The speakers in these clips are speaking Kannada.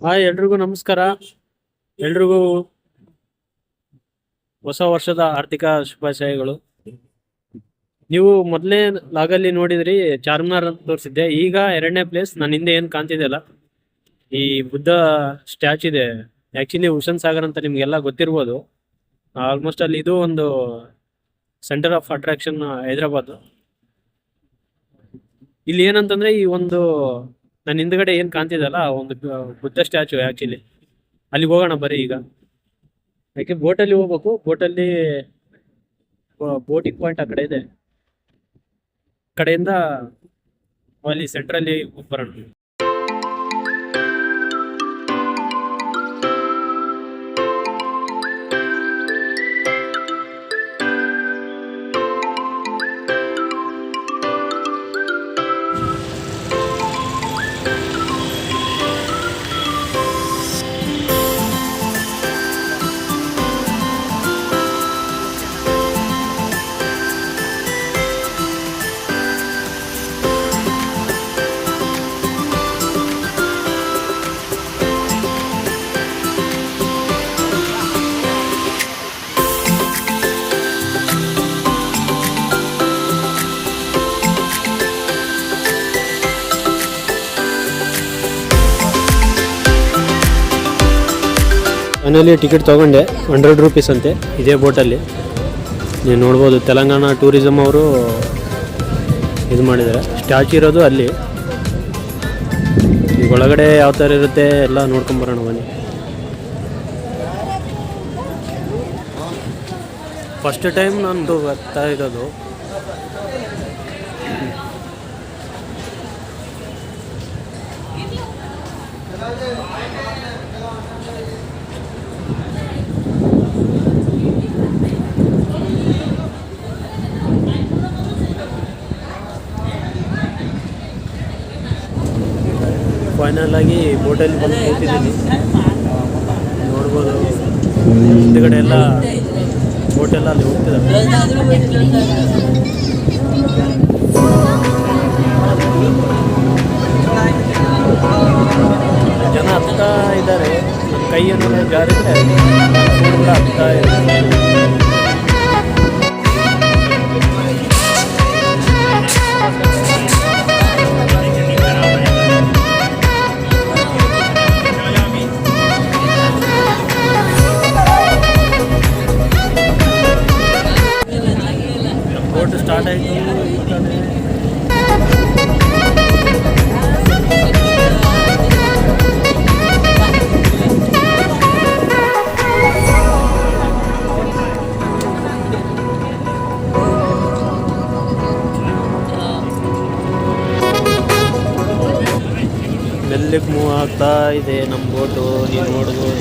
ಹಾಯ್ ಎಲ್ರಿಗೂ ನಮಸ್ಕಾರ. ಎಲ್ರಿಗೂ ಹೊಸ ವರ್ಷದ ಆರ್ಥಿಕ ಶುಭಾಶಯಗಳು. ನೀವು ಮೊದಲೇ ಲಾಗಲ್ಲಿ ನೋಡಿದ್ರಿ ಚಾರ್ಮಿನಾರ್ ಅಂತ ತೋರಿಸಿದ್ದೆ. ಈಗ ಎರಡನೇ ಪ್ಲೇಸ್ ನನ್ನ ಹಿಂದೆ ಏನು ಕಾಣ್ತಿದೆಯಲ್ಲ, ಈ ಬುದ್ಧ ಸ್ಟ್ಯಾಚು ಇದೆ. ಆಕ್ಚುಲಿ ಹುಸೇನ್ ಸಾಗರ್ ಅಂತ ನಿಮ್ಗೆಲ್ಲ ಗೊತ್ತಿರ್ಬೋದು. ಆಲ್ಮೋಸ್ಟ್ ಅಲ್ಲಿ ಇದು ಒಂದು ಸೆಂಟರ್ ಆಫ್ ಅಟ್ರಾಕ್ಷನ್ ಹೈದರಾಬಾದ್. ಇಲ್ಲಿ ಏನಂತಂದ್ರೆ ಈ ಒಂದು ನನ್ನ ಹಿಂದ್ಗಡೆ ಏನ್ ಕಾಣ್ತಿದಲ್ಲ ಒಂದು ಬುದ್ಧ ಸ್ಟ್ಯಾಚು. ಆಕ್ಚುಲಿ ಅಲ್ಲಿಗೆ ಹೋಗೋಣ ಬರೀ ಈಗ. ಯಾಕೆ ಬೋಟಲ್ಲಿ ಹೋಗ್ಬೇಕು. ಬೋಟಲ್ಲಿ ಬೋಟಿಂಗ್ ಪಾಯಿಂಟ್ ಆ ಕಡೆ ಇದೆ. ಕಡೆಯಿಂದ ಅಲ್ಲಿ ಸೆಂಟ್ರಲ್ಲಿ ಬರೋಣ. ಫೈನಲಿ ಟಿಕೆಟ್ ತೊಗೊಂಡೆ. 100 ರೂಪೀಸ್ ಅಂತೆ ಇದೇ ಬೋಟಲ್ಲಿ. ನೀವು ನೋಡ್ಬೋದು ತೆಲಂಗಾಣ ಟೂರಿಸಮ್ ಅವರು ಇದು ಮಾಡಿದ್ದಾರೆ. ಸ್ಟ್ಯಾಚು ಇರೋದು ಅಲ್ಲಿ. ಈಗ ಒಳಗಡೆ ಯಾವ ಥರ ಇರುತ್ತೆ ಎಲ್ಲ ನೋಡ್ಕೊಂಬರೋಣ ಬನ್ನಿ. ಫಸ್ಟ್ ಟೈಮ್ ನಾನು ಬರ್ತಾ ಇರೋದು. ಫೈನಲ್ ಆಗಿ ಬೋಟಲ್ಲಿ ಬಂದು ಕೂತಿದ್ದೀನಿ. ನೋಡ್ಬೋದು ಹಿಂದುಗಡೆ ಎಲ್ಲ ಬೋಟೆಲ್ಲ ಅಲ್ಲಿ ಹೋಗ್ತಿದ್ದಾರೆ. ಜನ ಹತ್ತಾ ಇದ್ದಾರೆ. ನನ್ನ ಕೈಯನ್ನು ಜಾರಿದ್ರೆ ಕೂಡ ಹತ್ತಾ ಇದ್ದಾರೆ. ಸ್ಟಾರ್ಟ್ ಆಯಿತು. ಮೆಲ್ಲಿಗೆ ಮೂವ್ ಆಗ್ತಾ ಇದೆ ನಮ್ಮ ಬೋಟು. ನೀವು ನೋಡ್ಬೋದು.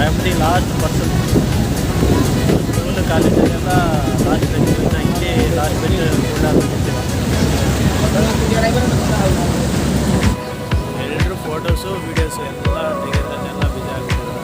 I am the last person. School ಕಾಲೇಜಲ್ಲೆಲ್ಲ ಲಾಸ್ಟ್ ಬೆಂಚ್. ಇಲ್ಲಿ ಲಾಸ್ಟ್ ಬೆಂಚ್ ಎಲ್ಲರೂ ಫೋಟೋಸು ವೀಡಿಯೋಸು ಎಲ್ಲ ತೆಗೆದ್ರಲ್ಲೆಲ್ಲ ಬಿಜಿ ಆಗ್ತಿದ್ದಾರೆ.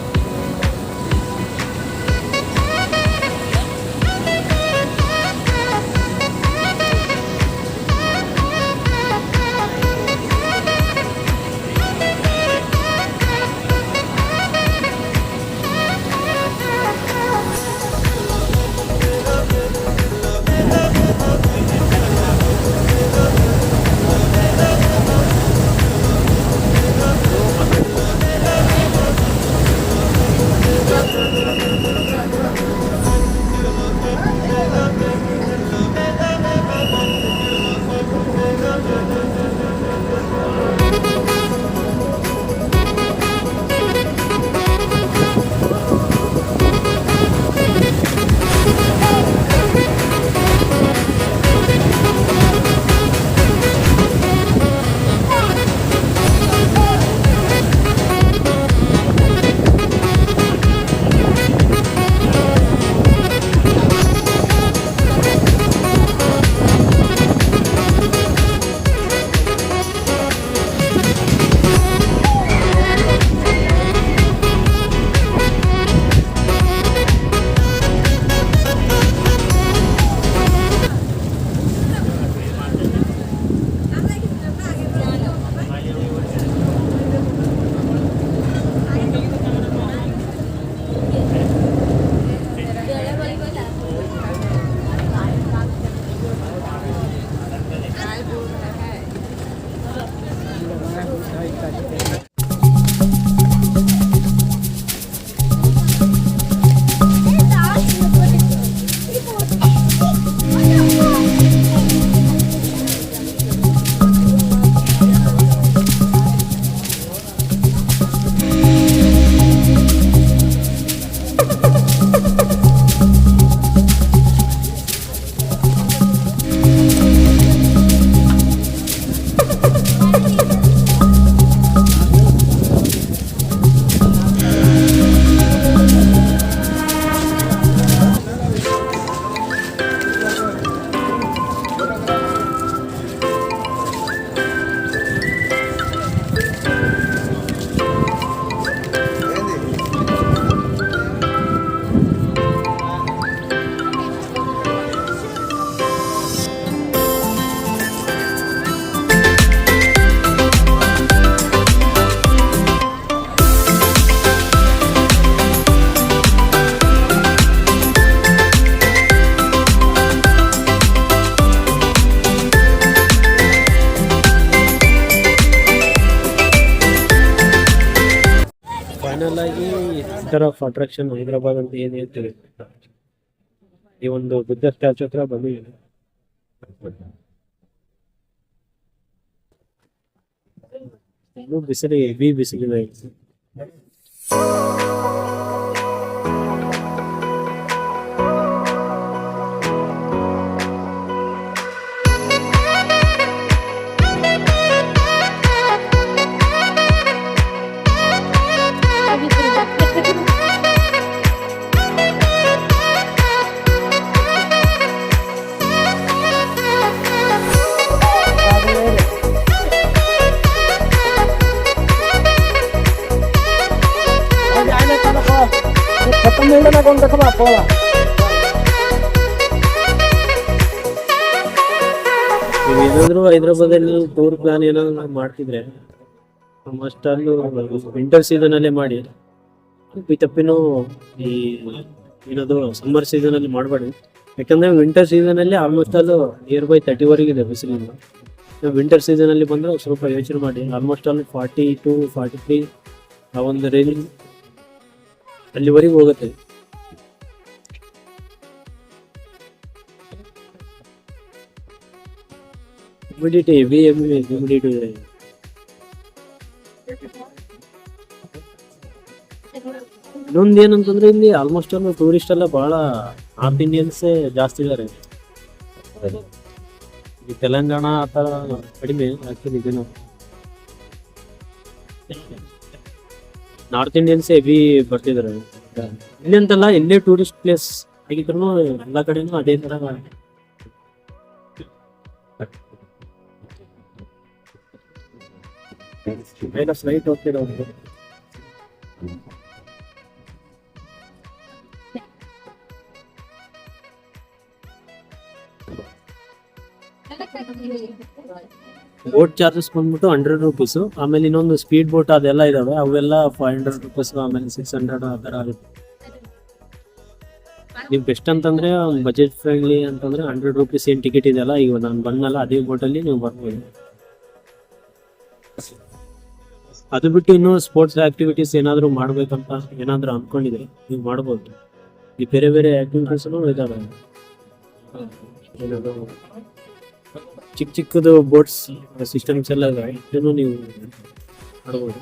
ಫೈನಲ್ ಆಗಿ ಸೆಂಟರ್ ಆಫ್ ಅಟ್ರಾಕ್ಷನ್ ಹೈದರಾಬಾದ್ ಅಂತ ಏನ್ ಹೇಳ್ತೀವಿ, ಈ ಒಂದು ಬುದ್ಧ ಸ್ಟ್ಯಾಚು ಹತ್ರ ಬಂದಿದ್ದೀವಿ. ಇನ್ನೂ ಬಿಸಿಲು ಹೆವಿ ಬಿಸಿಲಿದೆ. ಏನಾದ್ರು ಹೈದರಾಬಾದಲ್ಲಿ ಟೂರ್ ಪ್ಲಾನ್ ಏನಾದ್ರು ಮಾಡ್ತಿದ್ರೆ ಆಲ್ಮೋಸ್ಟ್ ಅಲ್ಲೂ ವಿಂಟರ್ ಸೀಸನ್ ಅಲ್ಲೇ ಮಾಡಿ, ತಪ್ಪಿನೂ ಈ ಏನದು ಸಮ್ಮರ್ ಸೀಸನ್ ಅಲ್ಲಿ ಮಾಡಬೇಡಿ. ಯಾಕಂದ್ರೆ ವಿಂಟರ್ ಸೀಸನ್ ಅಲ್ಲಿ ಆಲ್ಮೋಸ್ಟ್ ಅಲ್ಲೂ ನಿಯರ್ ಬೈ 30 ವರೆಗೆ ಇದೆ ಬಿಸಿಲಿನ. ವಿಂಟರ್ ಸೀಸನ್ ಅಲ್ಲಿ ಬಂದ್ರೆ ಸ್ವಲ್ಪ ಯೋಚನೆ ಮಾಡಿ, ಆಲ್ಮೋಸ್ಟ್ ಅಲ್ಲಿ 40 to 43 ಆ ಒಂದು ರೇಂಜ್ ಅಲ್ಲಿವರೆಗೆ ಹೋಗುತ್ತೆ. ಹ್ಯೂಮಿಡಿಟಿ ಹೆವಿ ಹ್ಯೂಮಿಡಿಟಿ ಇದೆ. ಇನ್ನೊಂದು ಏನಂತಂದ್ರೆ ಇಲ್ಲಿ ಆಲ್ಮೋಸ್ಟ್ ಎಲ್ಲ ಟೂರಿಸ್ಟ್ ಎಲ್ಲ ಬಹಳ ನಾರ್ತ್ ಇಂಡಿಯನ್ಸೇ ಜಾಸ್ತಿ ಇದ್ದಾರೆ. ಈ ತೆಲಂಗಾಣ ಆ ಥರ ಕಡಿಮೆ ಆಕ್ಚುಲಿ. ಇದನ್ನು ನಾರ್ತ್ ಇಂಡಿಯನ್ಸ್ ಹೆವಿ ಬರ್ತಿದ್ದಾರೆ ಇಲ್ಲಿ ಅಂತಲ್ಲ, ಎಲ್ಲೇ ಟೂರಿಸ್ಟ್ ಪ್ಲೇಸ್ ಆಗಿದ್ರು ಎಲ್ಲ ಕಡೆನೂ ಅದೇ ತರ. ಫ್ಲೈಟ್ ಹೋಗ್ತಿರೋ ಬೋಟ್ ಚಾರ್ಜಸ್ ಬಂದ್ಬಿಟ್ಟು 100 ರೂಪೀಸು. ಆಮೇಲೆ ಇನ್ನೊಂದು ಸ್ಪೀಡ್ ಬೋಟ್ ಅದೆಲ್ಲ ಇದಾವೆ, ಅವೆಲ್ಲ 500 ರೂಪೀಸ್, ಆಮೇಲೆ 600 ಆ ಥರ ಆಗುತ್ತೆ. ನೀವು ಬೆಸ್ಟ್ ಅಂತಂದ್ರೆ ಬಜೆಟ್ ಫ್ರೆಂಡ್ಲಿ ಅಂತಂದ್ರೆ 100 ರೂಪೀಸ್ ಏನು ಟಿಕೆಟ್ ಇದೆಯಲ್ಲ, ಈಗ ನಾನು ಬಂದಲ್ಲ ಅದೇ ಬೋಟಲ್ಲಿ ನೀವು ಬರ್ಬೋದು. ಅದು ಬಿಟ್ಟು ಇನ್ನು ಸ್ಪೋರ್ಟ್ಸ್ ಆಕ್ಟಿವಿಟೀಸ್ ಏನಾದರೂ ಮಾಡ್ಬೇಕಂತ ಏನಾದರೂ ಅನ್ಕೊಂಡಿದ್ರೆ ನೀವು ಮಾಡ್ಬೋದು. ಈ ಬೇರೆ ಬೇರೆ ಆಕ್ಟಿವಿಟೀಸ್ನು ಇದಾವೆ. ಏನದು ಚಿಕ್ಕ ಚಿಕ್ಕದು ಬೋಟ್ಸ್ ಸಿಸ್ಟಮ್ಸ್ ಎಲ್ಲ ಇದೆ, ಇದನ್ನು ನೀವು ಮಾಡ್ಬೋದು.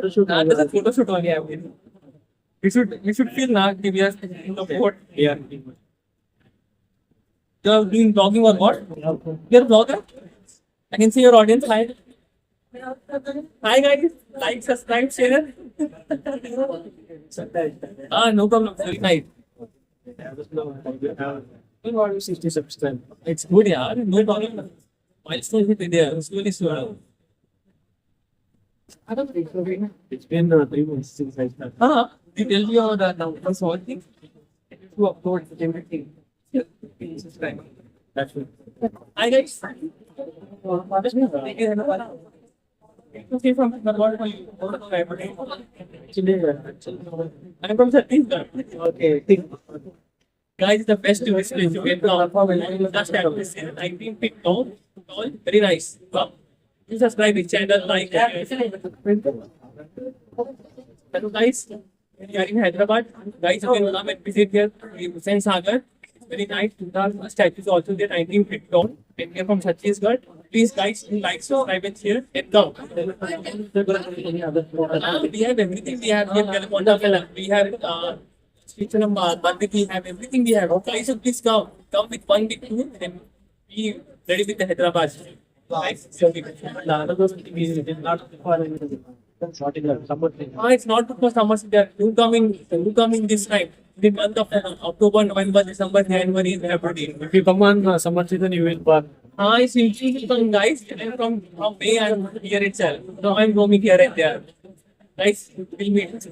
This is photo shoot only. I mean, we should feel now that we are in the port. Yeah. You are doing vlogging or what? You're a vlogger. I can see your audience. Hi. Hi guys. Like, subscribe, share. No problem. Very nice. 60 subscribers. It's good, yeah. No problem. Milestone is there. Slowly, slowly. It's been 3 months since I started. They tell you the numbers, all things. To upload everything. Subscribe. That's it. Hi guys. Okay, from Actually, I'm from Chhattisgarh. okay. Think. Guys, the best tourist place you get now. Just have this 19 feet tall. Very nice. Wow. You subscribe his channel, like hello guys. We are in Hyderabad. Guys, you can come and visit here. Hussain Sagar. Very nice. The statue is also there, 19 feet tall. And we are from Chhattisgarh. Please, guys, like, subscribe, and share. And come. We have everything. We have we have we have everything. We have. Guys, so please come. Come with one big tour and be ready with the Hyderabad. Nice. It's not because summer. They are coming this time. The month of October, November, December, January, February. If you come on summer season, you will park. It's usually guys. And from May, I'm here itself. So I'm roaming here and there. Nice. We'll meet.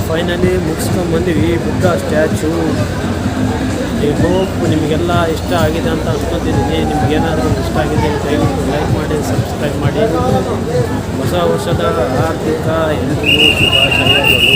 Finally ಮುಗಿಸ್ಕೊಂಡು ಬಂದಿವಿ ಬುದ್ಧ ಸ್ಟ್ಯಾಚು. ಐ ಹೋಪ್ ನಿಮಗೆಲ್ಲ ಇಷ್ಟ ಆಗಿದೆ ಅಂತ ಅನ್ಕೊತಿದ್ದೀನಿ. ನಿಮಗೇನಾದರೂ ಇಷ್ಟ ಆಗಿದೆ ದಯವಿಟ್ಟು ಲೈಕ್ ಮಾಡಿ, ಸಬ್ಸ್ಕ್ರೈಬ್ ಮಾಡಿ. ಹೊಸ ವರ್ಷದ ಆರ್ಥಿಕ ಎಲ್ರಿಗೂ ಶುಭಾಶಯಗಳು.